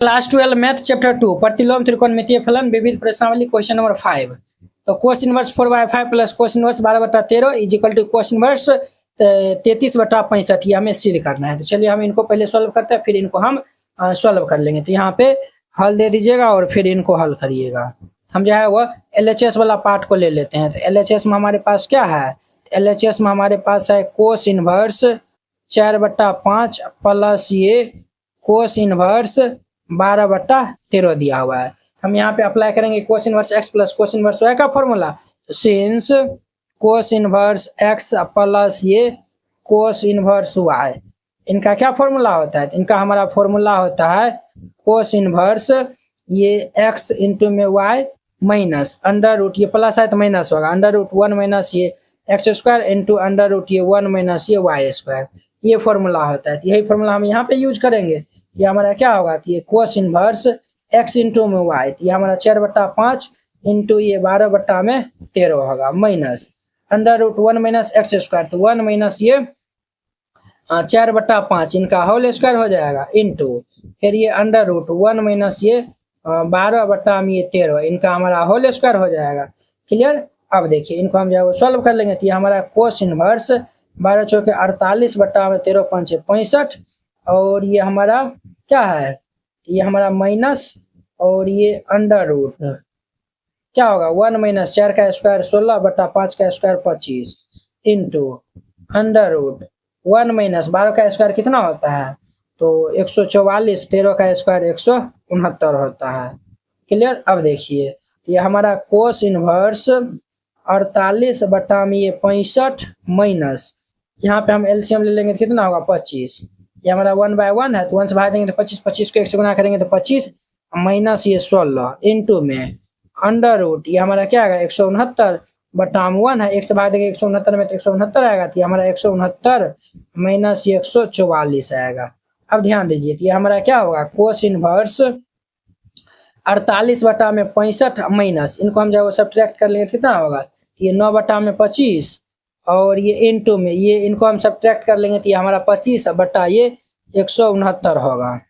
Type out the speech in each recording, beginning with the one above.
Class 12 math chapter 2 प्रतिलोम त्रिकोणमितीय फलन विविध प्रश्नावली क्वेश्चन नंबर 5। तो cos inverse 4/5 plus cos inverse 12/13 is equal to cos inverse 33/65 ये हमें सिद्ध करना है। तो चलिए हम इनको पहले सॉल्व करते हैं, फिर इनको हम सॉल्व कर लेंगे। तो यहाँ पे हल दे दीजिएगा और फिर इनको हल करिएगा। हम जो है वो LHS वाला पार्ट को ले लेते हैं। तो LHS में हमारे पास क्या है, LHS में हमारे पास है कोस इनवर्स 4/5 प्लस ये कोस इनवर्स 12/13 दिया हुआ है। हम यहाँ पे अप्लाई करेंगे कोस inverse x plus cos inverse y का फॉर्मूला। तो सिंस कोस इनवर्स x प्लस ये कोस इनवर्स y, इनका क्या फॉर्मूला होता है, इनका हमारा फॉर्मूला होता है कोस इनवर्स ये x इंटू में y माइनस अंडर रूट, ये प्लस है तो माइनस होगा, अंडर रूट 1 माइनस ये x square into under root ये 1 माइनस ये वाई स्क्वायर, ये फॉर्मूला होता है। तो यही फॉर्मूला हम यहाँ पे यूज करेंगे। ये हमारा क्या होगा, तो ये कोस इनवर्स x इंटू में y, ये हमारा 4/5 इंटू ये 12/13 होगा minus under root 1 minus x square, तो 1 माइनस ये 4/5 इनका होल स्क्वायर हो जाएगा इंटू फिर ये अंडर रूट 1 माइनस ये 12/13 इनका हमारा होल स्क्वायर हो जाएगा। क्लियर। अब देखिए इनको हम जो है सॉल्व कर लेंगे। तो ये हमारा कोस इनवर्स 12 चौके 48/13 5 65 और ये हमारा क्या है, ये हमारा माइनस और ये अंडर रूट क्या होगा 1 माइनस 4 का स्क्वायर 16/5 का square 25 into under root 1 minus 12 का स्क्वायर कितना होता है, तो 144, 13 का स्क्वायर 169 होता है। क्लियर। अब देखिए ये हमारा कोस इनवर्स 48/65 माइनस यहाँ पे हम एलसीएम ले लेंगे तो कितना होगा 25, ये हमारा 1/1 है तो 1 से भाग देंगे तो 25, 25 को 1 से गुना करेंगे तो 25 माइनस ये 16 इंटू में अंडर रूट ये हमारा क्या आएगा 169/1 है, 1 से भाग देंगे 169 में तो 169 आएगा, तो ये हमारा 169 माइनस ये 144 आएगा। अब ध्यान दीजिए ये हमारा क्या होगा कोस इनवर्स 48/65 माइनस इनको हम जब सब्ट्रैक्ट कर लेंगे कितना होगा, ये 9/25 और ये इंटू में ये इनको हम सब्ट्रैक्ट कर लेंगे तो ये हमारा 25 बटा ये 169 होगा।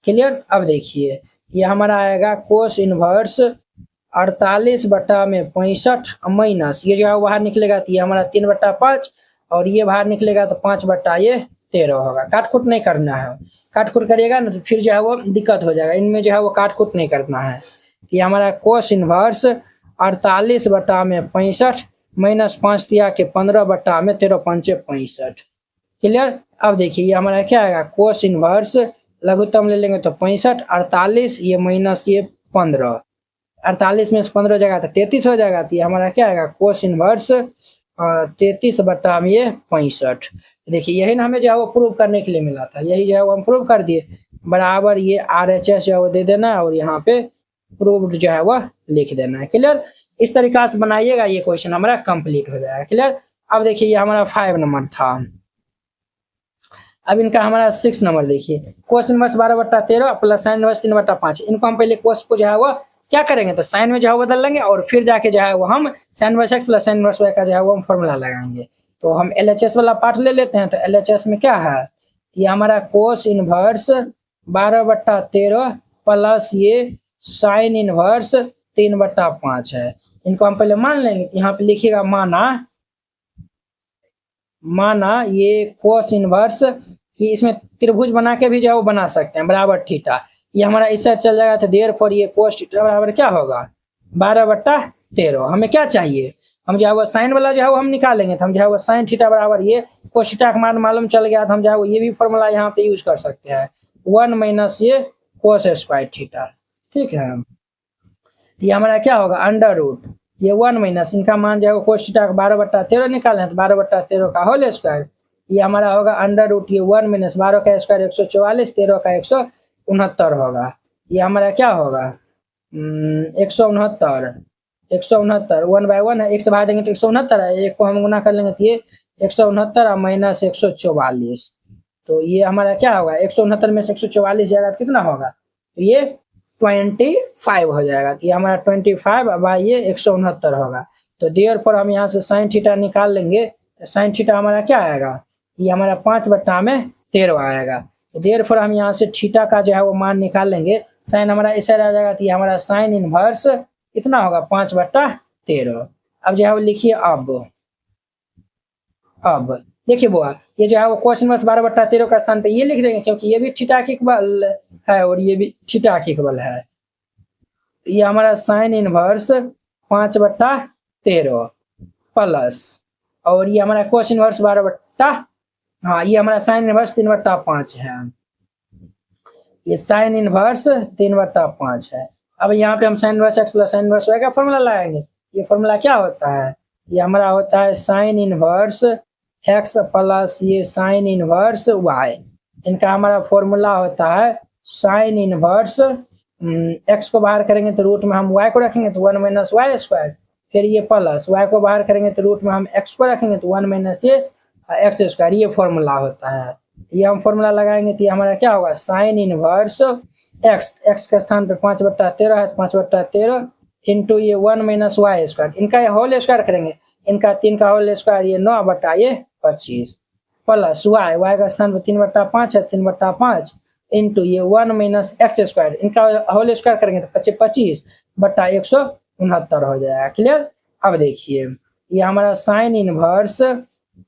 क्लियर। अब देखिए ये हमारा आएगा कोस इनवर्स 48/65 माइनस ये जो है बाहर निकलेगा तो ये हमारा 3/5 और ये बाहर निकलेगा तो 5/13 होगा। काटकुट नहीं करना है, काटकुट करिएगा ना तो फिर जो है वो दिक्कत हो जाएगा, इनमें जो है वो काटकुट नहीं करना है। ये हमारा कोस इनवर्स 48/65 माइनस 5 दिया के 15/13 5 65। क्लियर। अब देखिए ये हमारा क्या आएगा कोस इनवर्स लघुत्तम ले लेंगे तो 65, 48 ये माइनस ये 15, 48 में से 15 जाएगा तो 33 हो जाएगा, तो ये हमारा क्या आएगा कोस इनवर्स 33/65। देखिए यही ना हमें जो है वो प्रूव करने के लिए मिला था, यही जो है वो हम प्रूव कर दिए। बराबर ये RHS जो है वो दे देना है और यहाँ पे प्रूव्ड जो है वह लिख देना है। क्लियर। इस तरीका से बनाइएगा, ये क्वेश्चन हमारा कंप्लीट हो जाएगा। क्लियर। अब देखिए ये हमारा 5 नंबर था, अब इनका हमारा 6 नंबर देखिए कोस इनवर्स 12/13 प्लस साइन इनवर्स 3/5। इनको हम पहले कोस को जो है वो क्या करेंगे तो साइन में जो है बदल लेंगे और फिर जाके जो है वो हम sine inverse x plus sine inverse y का जो है वो हम फॉर्मूला लगाएंगे। तो हम LHS वाला पार्ट ले लेते हैं। तो LHS में क्या है, ये हमारा कोस इनवर्स 12/13 प्लस ये साइन इनवर्स 3/5 है। इनको हम पहले मान लेंगे, यहाँ पे लिखिएगा माना ये कोस इनवर्स कि इसमें त्रिभुज बना के भी जो है वो बना सकते हैं बराबर थीटा, ये हमारा इस साइड चल जाएगा तो देयरफॉर ये कोस थीटा बराबर क्या होगा 12/13। हमें क्या चाहिए, हम जो है वो साइन वाला जो है वो हम निकालेंगे, तो हम जो है वो साइन थीटा बराबर ये कोस थीटा का मान मालूम चल गया तो हम जो है वो ये भी फॉर्मूला यहाँ पे यूज कर सकते हैं 1 माइनस ये कोस स्क्वायर थीटा। ठीक है। ये हमारा क्या होगा अंडर रूट ये 1 माइनस इनका मान जो है कोस थीटा का 12/13 निकालें तो 12/13 का होल स्क्वायर, ये हमारा होगा अंडर रूट ये 1 माइनस 12 का स्क्वायर 144, 13 का 169 होगा। ये हमारा क्या होगा 169 1/1 है, 1 से भाग देंगे तो 169 है, एक को हम गुना कर लेंगे तो ये 169 माइनस 144, तो ये हमारा क्या होगा 169 में से 144 जाएगा तो कितना होगा, तो ये 25 हो जाएगा। तो ये हमारा 25 बाई ये 169 होगा। तो देयरफॉर हम यहाँ से साइन थीटा निकाल लेंगे, तो साइन थीटा हमारा क्या आएगा, ये हमारा 5/13 आएगा। तो देयरफॉर हम यहाँ से थीटा का जो है वो मान निकाल लेंगे, साइन हमारा इस साइड आ जाएगा, तो ये हमारा साइन इनवर्स कितना होगा 5/13। अब जो है वो लिखिए अब देखिए बुआ, ये जो है वो cos इनवर्स 12/13 का स्थान पे ये लिख देंगे, क्योंकि ये भी थीटा के इक्वल है और ये भी थीटा के इक्वल है। ये हमारा साइन इनवर्स 5/13 प्लस, और ये हमारा cos इनवर्स 12 हाँ ये हमारा साइन इनवर्स 3/5 है। ये साइन इनवर्स 3/5 है। अब यहाँ पे हम sine inverse x plus sine inverse y का फॉर्मूला लाएंगे। ये फॉर्मूला क्या होता है, ये हमारा होता है साइन इनवर्स x प्लस ये साइन इनवर्स y। इनका हमारा फॉर्मूला होता है साइन इनवर्स x को बाहर करेंगे तो रूट में हम y को रखेंगे तो 1 माइनस वाई स्क्वायर, फिर ये प्लस y को बाहर करेंगे तो रूट में हम x को रखेंगे तो 1 माइनस ये एक्स स्क्वायर। ये फॉर्मूला होता है। ये हम फॉर्मूला लगाएंगे तो ये हमारा क्या होगा साइन इनवर्स x के स्थान पे 5/13 है, 5/13 इंटू ये 1 माइनस वाई स्क्वायर। इनका ये होल स्क्वायर करेंगे, इनका 3 का होल स्क्वायर ये 9/25 प्लस y का स्थान पे 3/5 है, 3/5 इंटू ये 1 माइनस एक्स स्क्वायर। इनका होल स्क्वायर करेंगे तो 25/169 हो जाएगा। क्लियर। अब देखिए ये हमारा साइन इनवर्स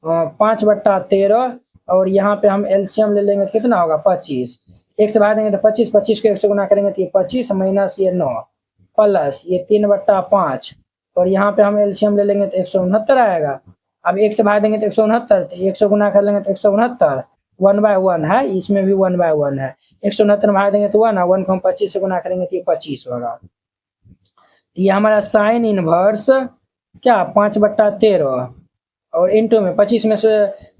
5/13 और यहाँ पे हम एलसीएम ले लेंगे तो कितना होगा 25। एक से भाग देंगे तो 25, 25 को 1 से गुना करेंगे तो ये 25 माइनस ये 9 प्लस ये 3/5 और यहाँ पे हम एलसीएम ले लेंगे तो 169 आएगा। अब 1 से भाग देंगे तो 169, तो 100 गुना कर लेंगे तो 169 1/1 है, इसमें भी 1/1 है। 169 में भाग देंगे तो 1 है, 1 को हम 25 से गुना करेंगे तो ये 25 होगा। तो ये हमारा साइन इनवर्स क्या 5/13 और इंटू में 25 में से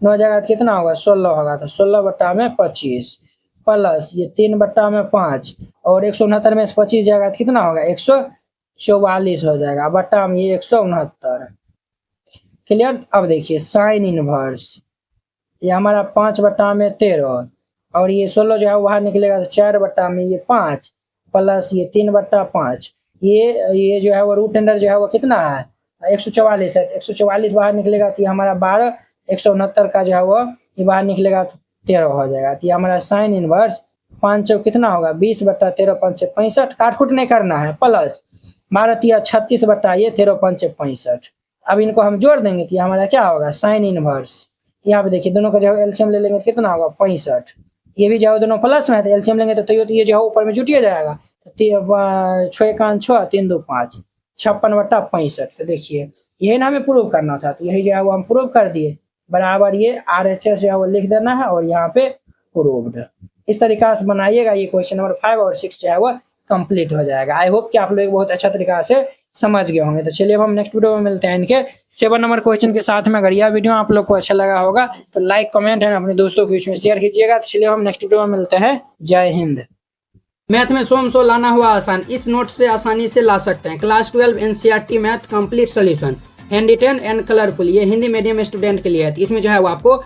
9 जाएगा तो कितना होगा 16 होगा, तो 16/25 प्लस ये 3/5 और 169 में से 25 जाएगा तो कितना होगा 144 हो जाएगा, बट्टा में ये 169। क्लियर। अब देखिए साइन इनवर्स ये हमारा 5/13 और ये 16 जो है बाहर निकलेगा तो 4/5 प्लस ये 3/5 ये जो है वो रूट अंडर जो है वो कितना है 144 है, 144 बाहर निकलेगा तो ये हमारा 12, 169 का जो है वो ये बाहर निकलेगा तो 13 हो जाएगा। तो ये हमारा साइन इनवर्स 5 कितना होगा 20/13 5 65, काटकुट नहीं करना है, प्लस 12 36 13 65। अब इनको हम जोड़ देंगे तो ये हमारा क्या होगा साइन इनवर्स, यहाँ पे देखिए दोनों का जो एलसीएम ले लेंगे तो कितना होगा 65। ये भी जो दोनों प्लस में है तो एलसीएम लेंगे तो ये जो है ऊपर में जुटिया जाएगा, 6 1 6 3 2 5 56/65। तो देखिए यही ना हमें प्रूव करना था, तो यही जो है वो हम प्रूव कर दिए। बराबर ये RHS जो है वो लिख देना है और यहाँ पे प्रूव्ड। इस तरीका से बनाइएगा, ये क्वेश्चन नंबर 5 और 6 जो है वो कंप्लीट हो जाएगा। आई होप कि आप लोग बहुत अच्छा तरीका से समझ गए होंगे। तो चलिए अब हम नेक्स्ट वीडियो में मिलते हैं इनके 7 नंबर क्वेश्चन के साथ में। अगर यह वीडियो आप लोग को अच्छा लगा होगा तो लाइक कमेंट एंड अपने दोस्तों के बीच में शेयर कीजिएगा। तो चलिए हम नेक्स्ट वीडियो में मिलते हैं। जय हिंद। मैथ में 100 लाना हुआ आसान, इस नोट से आसानी से ला सकते हैं। Class 12 NCERT math complete solution, hand written and colourful, ये हिंदी मीडियम स्टूडेंट के लिए है। इसमें जो है वो आपको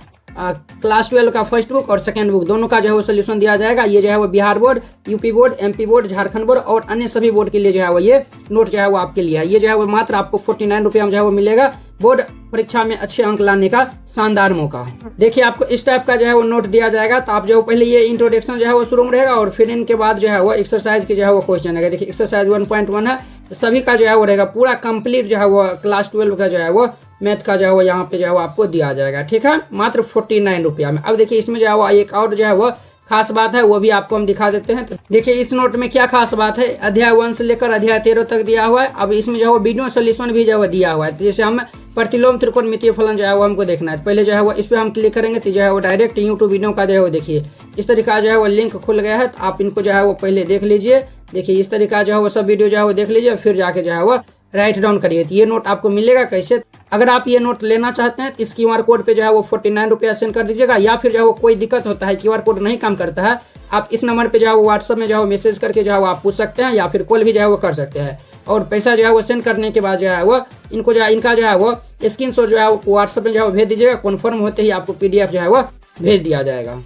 क्लास 12 का फर्स्ट बुक और सेकंड बुक दोनों का जो है वो सोल्यूशन दिया जाएगा। ये जो है वो Bihar board, UP board, MP board, Jharkhand board और अन्य सभी बोर्ड के लिए जो है वो ये नोट जो है वो आपके लिए है। ये जो है वो मात्र आपको 49 रुपये में जो है वो मिलेगा। बोर्ड परीक्षा में अच्छे अंक लाने का शानदार मौका। देखिए आपको इस टाइप का जो है वो नोट दिया जाएगा। तो आप जो पहले ये इंट्रोडक्शन जो है वो शुरू में रहेगा और फिर इनके बाद जो है वो एक्सरसाइज के जो है वो क्वेश्चन है। देखिए एक्सरसाइज 1.1 है, तो सभी का जो है वो रहेगा पूरा कंप्लीट जो है वो क्लास 12 का जो है वो मैथ का जो है वो यहाँ पे जो है वो आपको दिया जाएगा। ठीक है, मात्र 49 रुपया में। अब देखिए इसमें जो है वो एक और जो है वो खास बात है वो भी आपको हम दिखा देते हैं। तो देखिए इस नोट में क्या खास बात है, अध्याय 1 से लेकर अध्याय 13 तक दिया हुआ है। अब इसमें जो है वो वीडियो सोल्यूशन भी जो है दिया हुआ है। तो जैसे हम प्रतिलोम त्रिकोणमितीय फलन जो है वो हमको देखना है, पहले जो है वो इस पे हम क्लिक करेंगे तो जो है वो डायरेक्ट यूट्यूब वीडियो का जो है वो देखिए इस तरीका जो है वो लिंक खुल गया है। तो आप इनको जो है वो पहले देख लीजिए। देखिए इस तरीका जो है वो सब वीडियो जो है वो देख लीजिए, फिर जाके जो है वो राइट डाउन करिए। तो ये नोट आपको मिलेगा कैसे, अगर आप ये नोट लेना चाहते हैं तो इस QR कोड पे जो है वो 49 रुपया सेंड कर दीजिएगा। या फिर जो है वो कोई दिक्कत होता है QR कोड नहीं काम करता है, आप इस नंबर पे जो है वो व्हाट्सएप में जो है मैसेज करके जो है वो आप पूछ सकते हैं या फिर कॉल भी जो है वो कर सकते हैं। और पैसा जो है वो सेंड करने के बाद जो है वो इनको जो है इनका जो है वो स्क्रीनशॉट जो है वो व्हाट्सएप में जो है वो भेज दीजिएगा। कन्फर्म होते ही आपको PDF जो है वो भेज दिया जाएगा।